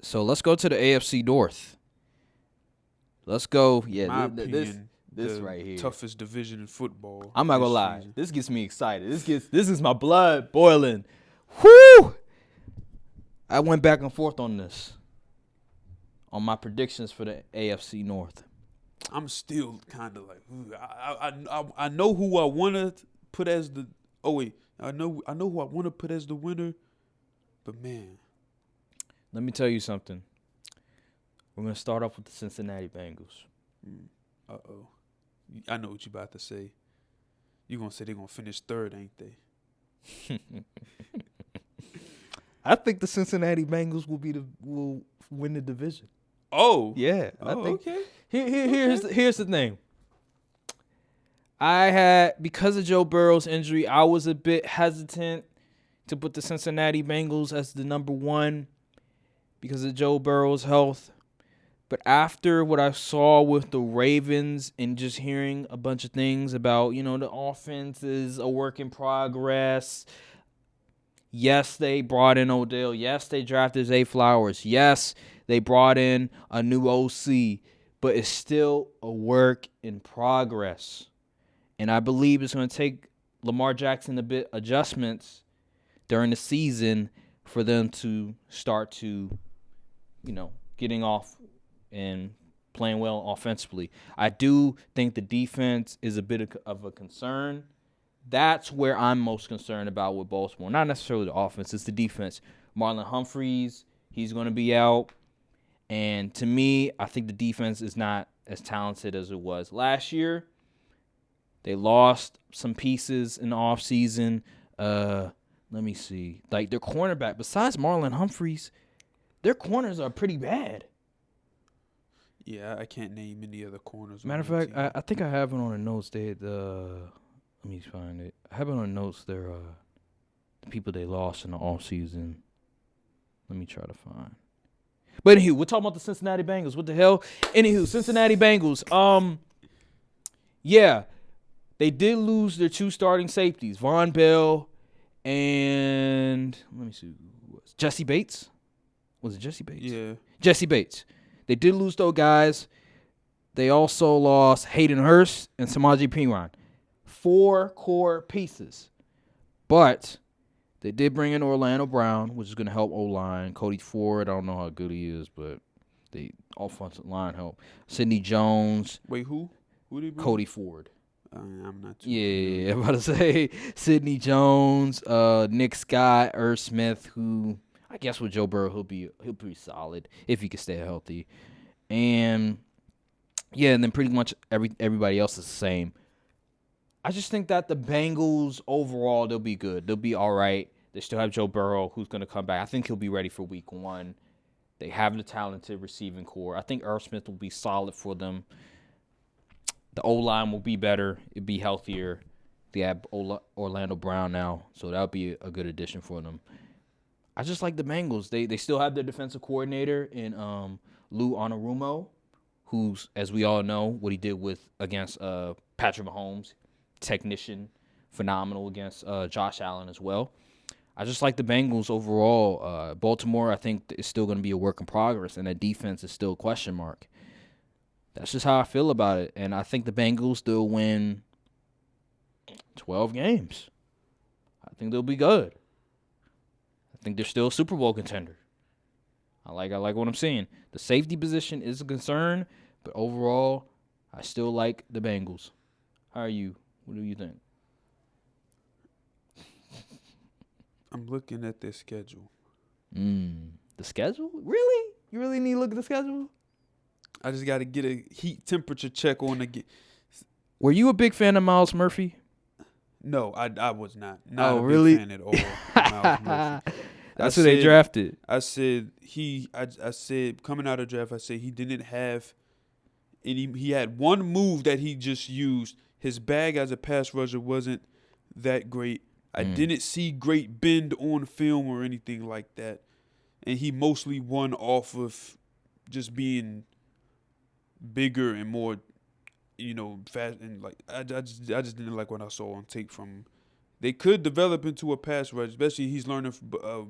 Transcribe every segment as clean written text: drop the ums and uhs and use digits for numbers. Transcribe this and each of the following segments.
So let's go to the AFC North. Let's go. In Yeah, my opinion, this the right here. toughest division in football. I'm not gonna this lie. season. This gets me excited. This is my blood boiling. Whoo! I went back and forth on this. On my predictions for the AFC North. I'm still kind of like, I know who I want to put as the. Oh wait, I know who I want to put as the winner, but man, Let me tell you something. We're gonna start off with the Cincinnati Bengals. I know what you about to say. You gonna say they're gonna finish third, ain't they? I think the Cincinnati Bengals will win the division. Oh Yeah, I think. okay. Here's the thing. Because of Joe Burrow's injury, I was a bit hesitant to put the Cincinnati Bengals as the number one because of Joe Burrow's health. But after what I saw with the Ravens and just hearing a bunch of things about, the offense is a work in progress. Yes, they brought in Odell. Yes, they drafted Zay Flowers. Yes, they brought in a new OC. But it's still a work in progress. And I believe it's going to take Lamar Jackson a bit adjustments during the season for them to start to, getting off and playing well offensively. I do think the defense is a bit of a concern. That's where I'm most concerned about with Baltimore. Not necessarily the offense, it's the defense. Marlon Humphreys, he's going to be out. And to me, I think the defense is not as talented as it was last year. They lost some pieces in the offseason. Let me see. Like their cornerback, besides Marlon Humphreys, their corners are pretty bad. Yeah, I can't name any other corners. Matter of fact, I think I have it on the notes. They had let me find it. I have it on the notes. They're the people they lost in the offseason. Let me try to find. But anywho, we're talking about the Cincinnati Bengals. What the hell? Anywho, Cincinnati Bengals. Yeah, they did lose their two starting safeties, Von Bell and let me see, Jesse Bates. Was it Jesse Bates? Yeah. Jesse Bates. They did lose those guys. They also lost Hayden Hurst and Samaje Perine. 4 core pieces. But they did bring in Orlando Brown, which is going to help O-line. Cody Ford, I don't know how good he is, but the offensive line help. Sidney Jones. Wait, who? Who did Cody Ford. I'm not too Yeah, I'm about to say Sidney Jones, Nick Scott, Irv Smith, who I guess with Joe Burrow he'll be solid if he can stay healthy. And yeah, and then pretty much everybody else is the same. I just think that the Bengals overall they'll be good. They'll be all right. They still have Joe Burrow who's going to come back. I think he'll be ready for week 1. They have the talented receiving core. I think Irv Smith will be solid for them. The O-line will be better. It'll be healthier. They have Orlando Brown now, so that'll be a good addition for them. I just like the Bengals. They still have their defensive coordinator in Lou Anarumo, who's, as we all know, what he did against Patrick Mahomes, technician, phenomenal against Josh Allen as well. I just like the Bengals overall. Baltimore, I think, is still going to be a work in progress, and that defense is still a question mark. That's just how I feel about it. And I think the Bengals still win 12 games. I think they'll be good. I think they're still a Super Bowl contender. I like what I'm seeing. The safety position is a concern, but overall, I still like the Bengals. How are you? What do you think? I'm looking at their schedule. The schedule? Really? You really need to look at the schedule? I just got to get a heat temperature check on the. Were you a big fan of Miles Murphy? No, I was not. Oh, a really? big fan at all. of Miles Murphy. That's who they drafted. I said I said coming out of the draft, I said he didn't have any. He had one move that he just used. His bag as a pass rusher wasn't that great. I didn't see great bend on film or anything like that, and he mostly won off of just being bigger and more, fast. And like I just didn't like what I saw on tape from him. They could develop into a pass rush, especially he's learning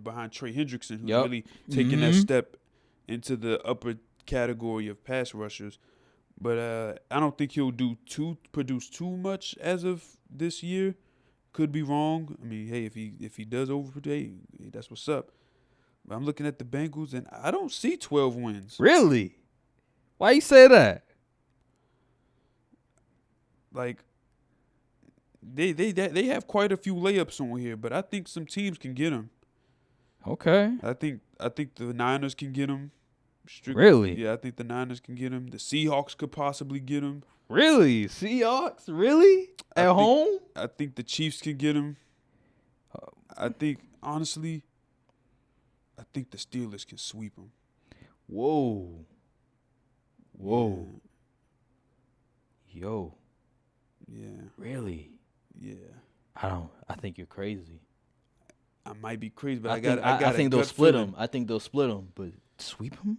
behind Trey Hendrickson, who's really taking that step into the upper category of pass rushers. But I don't think he'll produce too much as of this year. Could be wrong. I mean, hey, if he does overproduce, hey, that's what's up. But I'm looking at the Bengals, and I don't see 12 wins. Really? Why you say that? Like, they have quite a few layups on here, but I think some teams can get them. Okay. I think the Niners can get them. Really? Yeah, I think the Niners can get them. The Seahawks could possibly get them. Really? Seahawks? Really? At home? I think the Chiefs can get them. I think, honestly, I think the Steelers can sweep them. Whoa. Yo. Yeah. Really? Yeah. I think you're crazy. I might be crazy, but I think they'll split them. I think they'll split them, but sweep them?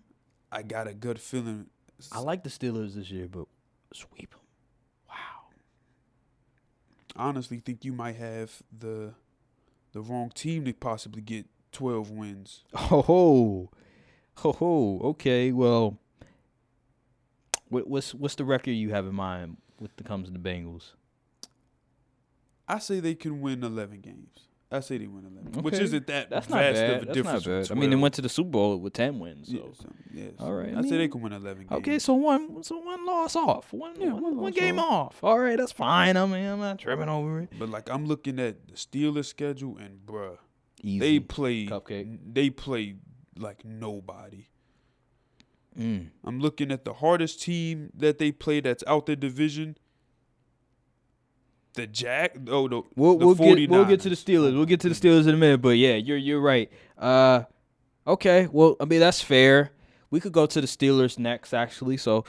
I got a good feeling. I like the Steelers this year, but sweep them? Wow. I honestly think you might have the wrong team to possibly get 12 wins. Oh. Okay. Well, what's the record you have in mind when it comes to the Bengals? I say they can win 11 games. I say they win 11, Okay. Which isn't That's vast not bad. of a That's difference. not bad. from I mean, they 12. went to the Super Bowl with 10 wins. So. All right. I say they can win 11 games. Okay, so one loss off. One game off. All right, that's fine. I mean, I'm not tripping over it. But like I'm looking at the Steelers schedule, and bruh, Easy. they play Cupcake. They play like nobody. Mm. I'm looking at the hardest team that they play that's out their division. The We'll 49ers. get to the Steelers. We'll get to the Steelers in a minute. But yeah, you're right. Okay. Well, I mean that's fair. We could go to the Steelers next, actually. So